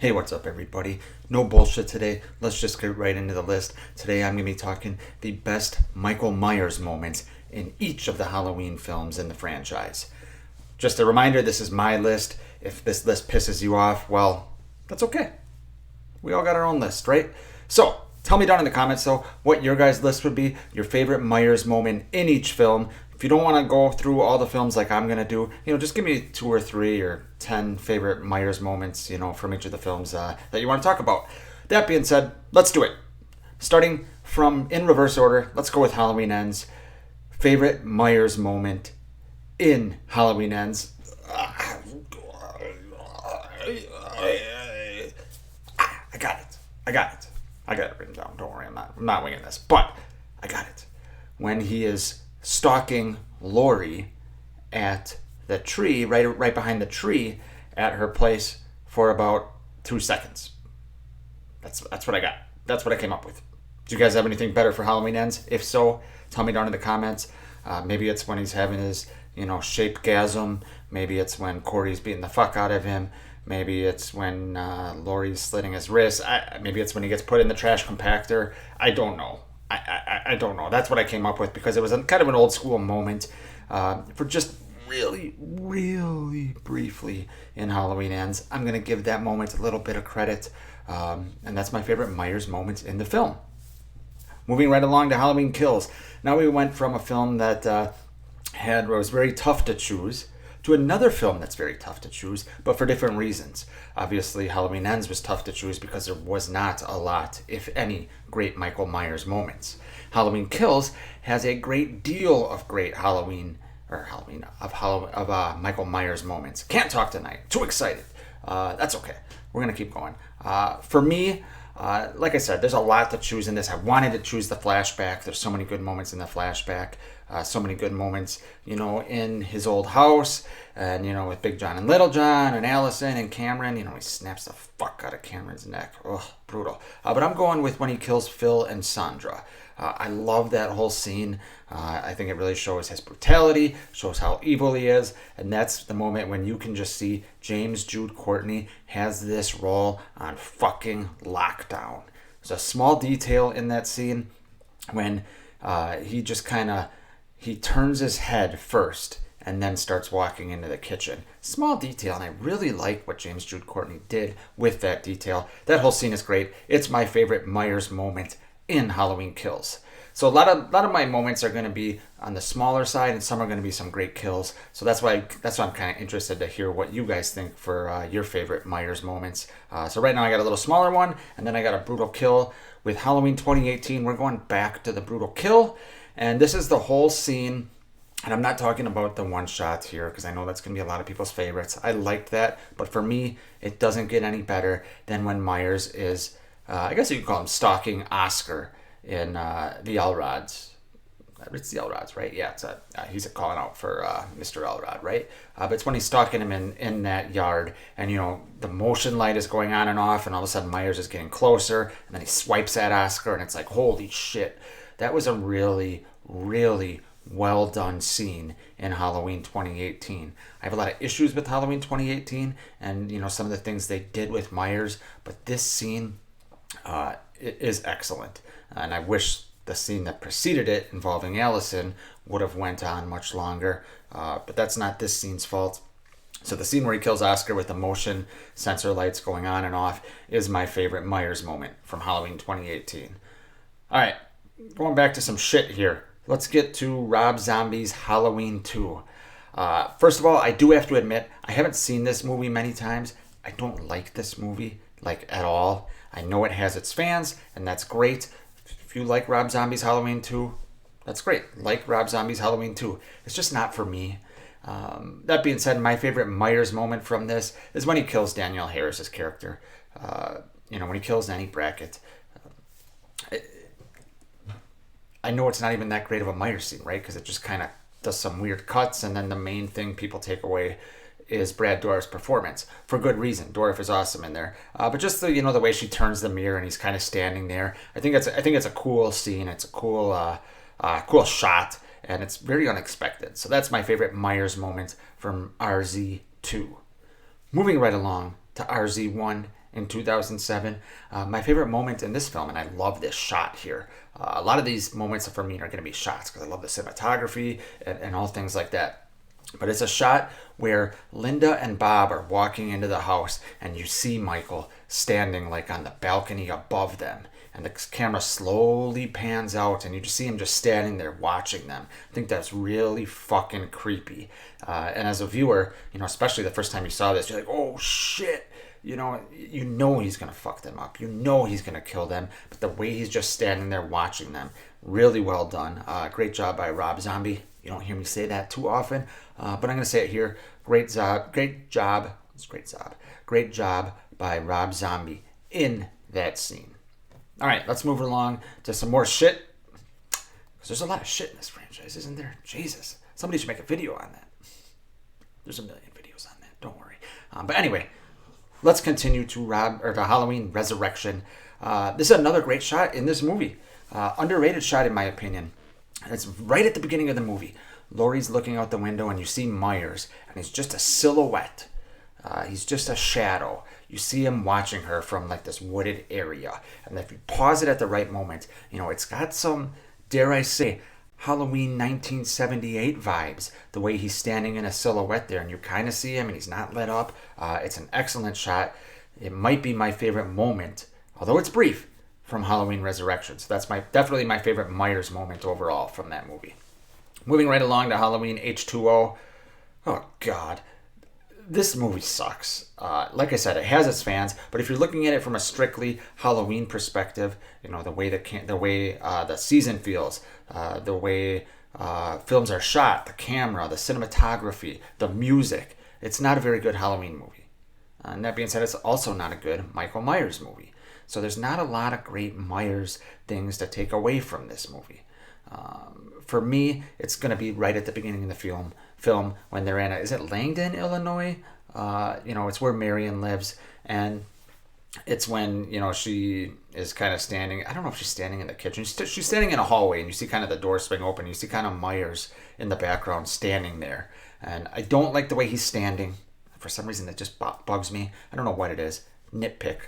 Hey, what's up, everybody? No bullshit today. Let's just get right into the list. Today, I'm going to be talking the best Michael Myers moments in each of the Halloween films in the franchise. Just a reminder, this is my list. If this list pisses you off, well, that's okay. We all got our own list, right? So, tell me down in the comments, though, what your guys' list would be, your favorite Myers moment in each film. If you don't want to go through all the films like I'm going to do, just give me 2 or 3 or 10 favorite Myers moments, from each of the films that you want to talk about. That being said, let's do it. Starting from in reverse order, let's go with Halloween Ends. Favorite Myers moment in Halloween Ends. I got it. I got it written down. Don't worry, I'm not winging this. But I got it. When he is stalking Laurie at the tree, right behind the tree at her place for about 2 seconds. That's what I got. That's what I came up with. Do you guys have anything better for Halloween Ends? If so, tell me down in the comments. Maybe it's when he's having his, shape-gasm. Maybe it's when Corey's beating the fuck out of him. Maybe it's when Laurie's slitting his wrist. Maybe it's when he gets put in the trash compactor. I don't know. I don't know. That's what I came up with because it was kind of an old school moment for just really, really briefly in Halloween Ends. I'm going to give that moment a little bit of credit. And that's my favorite Myers moment in the film. Moving right along to Halloween Kills. Now we went from a film that was very tough to choose to another film that's very tough to choose, but for different reasons. Obviously, Halloween Ends was tough to choose because there was not a lot, if any, great Michael Myers moments. Halloween Kills has a great deal of great Michael Myers moments. Can't talk tonight. Too excited. That's okay. We're gonna keep going. For me, like I said, there's a lot to choose in this. I wanted to choose the flashback. There's so many good moments in the flashback. So many good moments, in his old house and, with Big John and Little John and Allison and Cameron. He snaps the fuck out of Cameron's neck. Ugh, brutal. But I'm going with when he kills Phil and Sandra. I love that whole scene. I think it really shows his brutality, shows how evil he is, and that's the moment when you can just see James Jude Courtney has this role on fucking lockdown. There's a small detail in that scene when he turns his head first and then starts walking into the kitchen. Small detail, and I really like what James Jude Courtney did with that detail. That whole scene is great. It's my favorite Myers moment in Halloween Kills. So a lot of my moments are going to be on the smaller side, and some are going to be some great kills. So that's why I'm kind of interested to hear what you guys think for your favorite Myers moments. So right now I got a little smaller one, and then I got a brutal kill. With Halloween 2018, we're going back to the brutal kill, and this is the whole scene. And I'm not talking about the one shot here because I know that's going to be a lot of people's favorites. I liked that, but for me, it doesn't get any better than when Myers is, I guess you could call him stalking Oscar in the Elrods. It's the Elrods, right? Yeah, he's calling out for Mr. Elrod, right? But it's when he's stalking him in that yard, and the motion light is going on and off, and all of a sudden Myers is getting closer, and then he swipes at Oscar, and it's like, holy shit. That was a really, really well done scene in Halloween 2018. I have a lot of issues with Halloween 2018 and some of the things they did with Myers, but this scene is excellent. And I wish the scene that preceded it involving Allison would have went on much longer, but that's not this scene's fault. So the scene where he kills Oscar with the motion sensor lights going on and off is my favorite Myers moment from Halloween 2018. All right, going back to some shit here. Let's get to Rob Zombie's Halloween 2. First of all, I do have to admit, I haven't seen this movie many times. I don't like this movie, at all. I know it has its fans, and that's great. If you like Rob Zombie's Halloween 2, that's great. Like Rob Zombie's Halloween 2. It's just not for me. That being said, my favorite Myers moment from this is when he kills Danielle Harris's character. When he kills Nanny Brackett. I know it's not even that great of a Myers scene, right? Because it just kind of does some weird cuts, and then the main thing people take away is Brad Dourif's performance for good reason. Dourif is awesome in there, but just the way she turns the mirror and he's kind of standing there. I think it's a cool scene. It's a cool shot, and it's very unexpected. So that's my favorite Myers moment from RZ2. Moving right along to RZ1 in 2007. My favorite moment in this film, and I love this shot here. A lot of these moments for me are going to be shots because I love the cinematography and all things like that. But it's a shot where Linda and Bob are walking into the house and you see Michael standing like on the balcony above them. And the camera slowly pans out and you just see him just standing there watching them. I think that's really fucking creepy. And as a viewer, especially the first time you saw this, you're like, oh shit. You know he's going to fuck them up. You know he's going to kill them. But the way he's just standing there watching them, really well done. Great job by Rob Zombie. You don't hear me say that too often, but I'm going to say it here. Great job by Rob Zombie in that scene. All right, let's move along to some more shit. Because there's a lot of shit in this franchise, isn't there? Jesus. Somebody should make a video on that. There's a million videos on that. Don't worry. But anyway, let's continue to Halloween Resurrection. This is another great shot in this movie. Underrated shot, in my opinion. It's right at the beginning of the movie. Laurie's looking out the window and you see Myers, and he's just a silhouette. He's just a shadow. You see him watching her from like this wooded area. And if you pause it at the right moment, it's got some, dare I say, Halloween 1978 vibes. The way he's standing in a silhouette there and you kind of see him and he's not lit up. It's an excellent shot. It might be my favorite moment, although it's brief, from Halloween Resurrection. So that's definitely my favorite Myers moment overall from that movie. Moving right along to Halloween H2O. Oh, God. This movie sucks. Like I said, it has its fans, but if you're looking at it from a strictly Halloween perspective, the way the season feels, the way films are shot, the camera, the cinematography, the music, it's not a very good Halloween movie. And that being said, it's also not a good Michael Myers movie. So there's not a lot of great Myers things to take away from this movie. For me, it's going to be right at the beginning of the film when they're in is it Langdon, Illinois? It's where Marion lives, and it's when she is kind of standing. I don't know if she's standing in the kitchen. She's standing in a hallway, and you see kind of the door swing open. You see kind of Myers in the background standing there, and I don't like the way he's standing. For some reason, that just bugs me. I don't know what it is. Nitpick.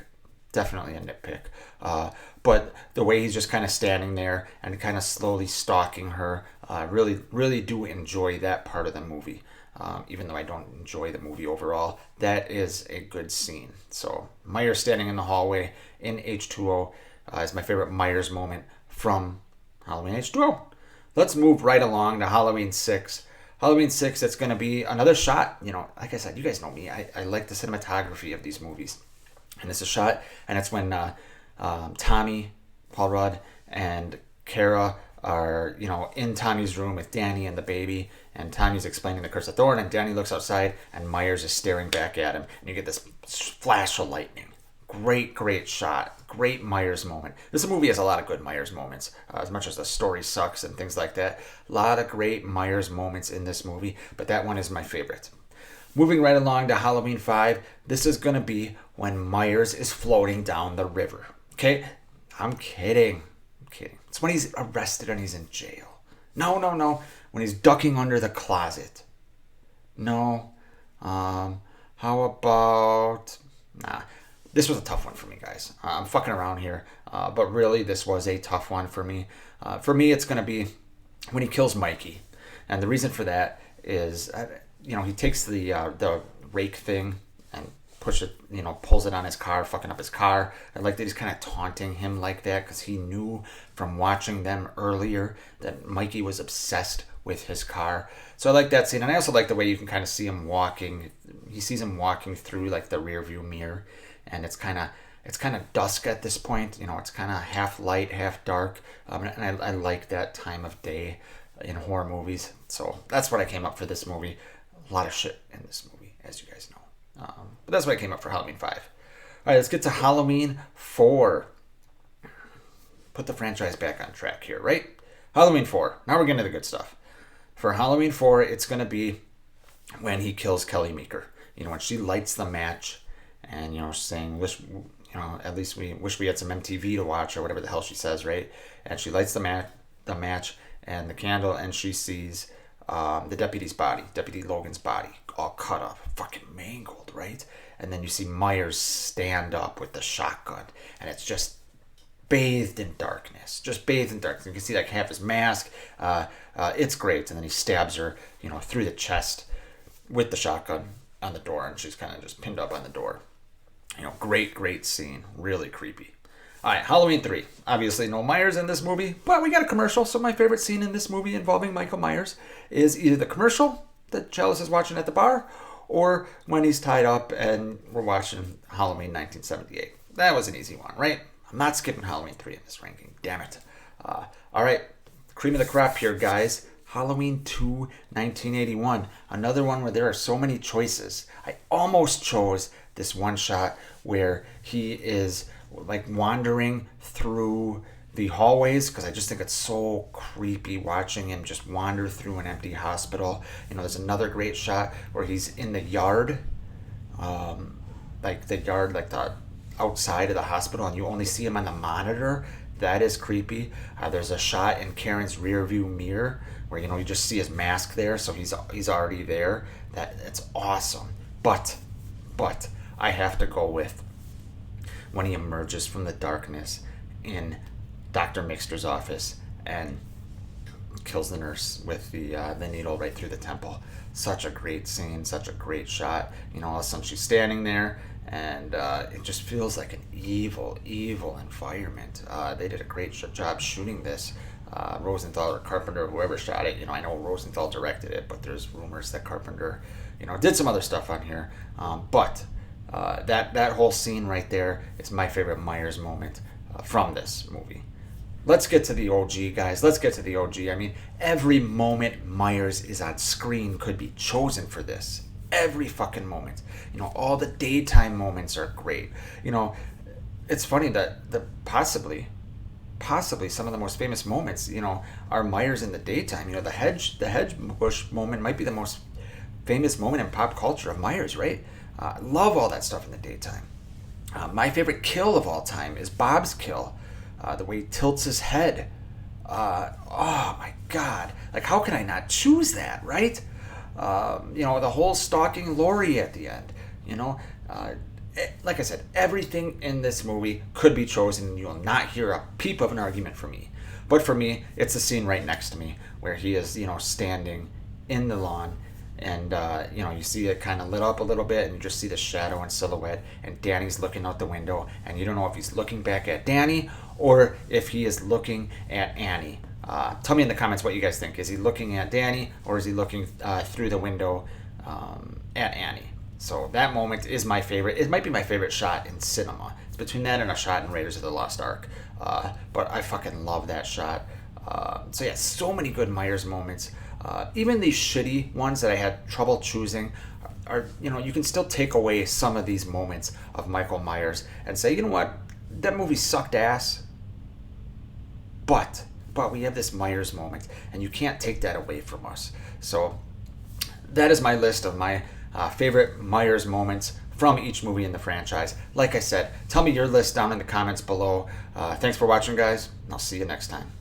Definitely a nitpick. But the way he's just kind of standing there and kind of slowly stalking her, really, really do enjoy that part of the movie. Even though I don't enjoy the movie overall, that is a good scene. So Myers standing in the hallway in H2O is my favorite Myers moment from Halloween H2O. Let's move right along to Halloween 6. Halloween 6, it's going to be another shot. Like I said, you guys know me. I like the cinematography of these movies. And it's a shot, and it's when Tommy, Paul Rudd, and Kara are, in Tommy's room with Danny and the baby, and Tommy's explaining the Curse of Thorn, and Danny looks outside, and Myers is staring back at him, and you get this flash of lightning. Great shot. Great Myers moment. This movie has a lot of good Myers moments, as much as the story sucks and things like that. A lot of great Myers moments in this movie, but that one is my favorite. Moving right along to Halloween 5, this is going to be when Myers is floating down the river. Okay? I'm kidding. It's when he's arrested and he's in jail. No. When he's ducking under the closet. No. How about... Nah. This was a tough one for me, guys. I'm fucking around here. But really, this was a tough one for me. For me, it's going to be when he kills Mikey. And the reason for that is... he takes the rake thing and pulls it on his car, fucking up his car. I like that he's kind of taunting him like that because he knew from watching them earlier that Mikey was obsessed with his car. So I like that scene. And I also like the way you can kind of see him walking. He sees him walking through like the rear view mirror, and it's kind of dusk at this point. It's kind of half light, half dark. And I like that time of day in horror movies. So that's what I came up for this movie. A lot of shit in this movie, as you guys know. But that's why I came up for Halloween 5. All right, let's get to Halloween 4. Put the franchise back on track here, right? Halloween 4. Now we're getting to the good stuff. For Halloween 4, it's going to be when he kills Kelly Meeker. When she lights the match and, saying, at least we wish we had some MTV to watch or whatever the hell she says, right? And she lights the match and the candle, and she sees... the Deputy Logan's body. all cut up, fucking mangled, right? And then you see Myers stand up with the shotgun, and it's just bathed in darkness, just bathed in darkness. You can see like half his mask. It's great. And then he stabs her, through the chest with the shotgun on the door, and she's kind of just pinned up on the door. Great scene. Really creepy. All right, Halloween 3. Obviously, no Myers in this movie, but we got a commercial. So my favorite scene in this movie involving Michael Myers is either the commercial that Chalice is watching at the bar, or when he's tied up and we're watching Halloween 1978. That was an easy one, right? I'm not skipping Halloween 3 in this ranking. Damn it. All right, cream of the crop here, guys. Halloween 2, 1981. Another one where there are so many choices. I almost chose this one shot where he is like wandering through the hallways, because I just think it's so creepy watching him just wander through an empty hospital. There's another great shot where he's in the yard, like the outside of the hospital, and you only see him on the monitor. That is creepy. There's a shot in Karen's rear view mirror where you just see his mask there, so he's already there. That's awesome. But I have to go with when he emerges from the darkness in Dr. Mixter's office and kills the nurse with the needle right through the temple. Such a great scene, such a great shot. All of a sudden she's standing there, and it just feels like an evil environment. They did a great job shooting this. Rosenthal or Carpenter, whoever shot it, I know Rosenthal directed it, but there's rumors that Carpenter, did some other stuff on here. But that whole scene right there is my favorite Myers moment from this movie. Let's get to the OG, guys. Let's get to the OG. I mean, every moment Myers is on screen could be chosen for this. Every fucking moment. All the daytime moments are great. It's funny that possibly some of the most famous moments, are Myers in the daytime. The hedge bush moment might be the most famous moment in pop culture of Myers, right? Love all that stuff in the daytime. My favorite kill of all time is Bob's kill. The way he tilts his head. Oh my God. Like, how can I not choose that, right? The whole stalking Laurie at the end. Like I said, everything in this movie could be chosen, and you'll not hear a peep of an argument from me. But for me, it's the scene right next to me where he is, standing in the lawn, and you see it kind of lit up a little bit, and you just see the shadow and silhouette, and Danny's looking out the window, and you don't know if he's looking back at Danny or if he is looking at Annie. Tell me in the comments what you guys think. Is he looking at Danny, or is he looking through the window at Annie? So that moment is my favorite. It might be my favorite shot in cinema. It's between that and a shot in Raiders of the Lost Ark. But I fucking love that shot. So many good Myers moments. Even these shitty ones that I had trouble choosing are, you can still take away some of these moments of Michael Myers and say, you know what, that movie sucked ass, but we have this Myers moment, and you can't take that away from us. So that is my list of my favorite Myers moments from each movie in the franchise. Like I said, tell me your list down in the comments below. Thanks for watching, guys. I'll see you next time.